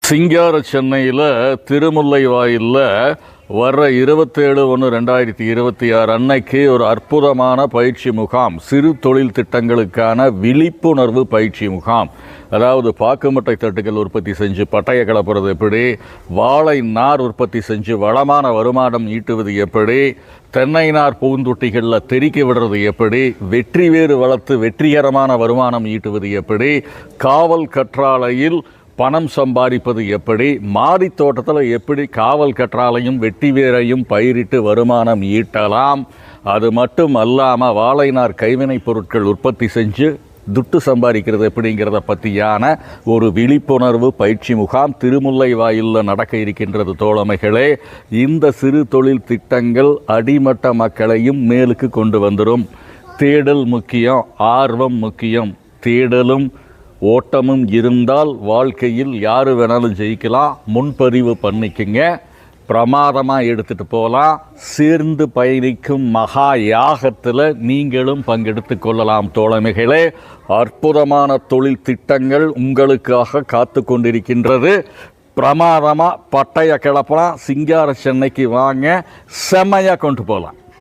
சிங்கார சென்னையில் திருமுல்லை வாயிலில் வர்ற 27/1/2026 அன்னைக்கு ஒரு அற்புதமான பயிற்சி முகாம், சிறு தொழில் திட்டங்களுக்கான விழிப்புணர்வு பயிற்சி முகாம். அதாவது பாக்குமட்டை தட்டுகள் உற்பத்தி செஞ்சு பட்டையை கலப்புறது எப்படி, வாழை நார் உற்பத்தி செஞ்சு வளமான வருமானம் ஈட்டுவது எப்படி, தென்னை நார் பூந்தொட்டிகளில் தெறிக்க விடுறது எப்படி, வெற்றி வேறு வளர்த்து வெற்றிகரமான வருமானம் ஈட்டுவது எப்படி, காவல் கற்றாழையில் பணம் சம்பாதிப்பது எப்படி, மாடி தோட்டத்தில் எப்படி காவல் கற்றாலையும் வெட்டி வேரையும் பயிரிட்டு வருமானம் ஈட்டலாம், அது மட்டும் அல்லாமல் வாழைநார் கைவினைப் பொருட்கள் உற்பத்தி செஞ்சு துட்டு சம்பாதிக்கிறது எப்படிங்கிறத பற்றியான ஒரு விழிப்புணர்வு பயிற்சி முகாம் திருமுல்லை வாயிலில் நடக்க இருக்கின்றது தோழமைகளே. இந்த சிறு தொழில் திட்டங்கள் அடிமட்ட மக்களையும் மேலுக்கு கொண்டு வந்துடும். தேடல் முக்கியம், ஆர்வம் முக்கியம். தேடலும் ஓட்டமும் இருந்தால் வாழ்க்கையில் யார் வேணாலும் ஜெயிக்கலாம். முன்பதிவு பண்ணிக்கங்க, பிரமாதமாக எடுத்துகிட்டு போகலாம். சேர்ந்து பயணிக்கும் மகா யாகத்தில் நீங்களும் பங்கெடுத்து கொள்ளலாம் தோழமைகளே. அற்புதமான தொழில் திட்டங்கள் உங்களுக்காக காத்து கொண்டிருக்கின்றது. பிரமாதமாக பட்டைய கிளப்பலாம். சிங்கார சென்னைக்கு வாங்க, செம்மையாக கொண்டு போகலாம்.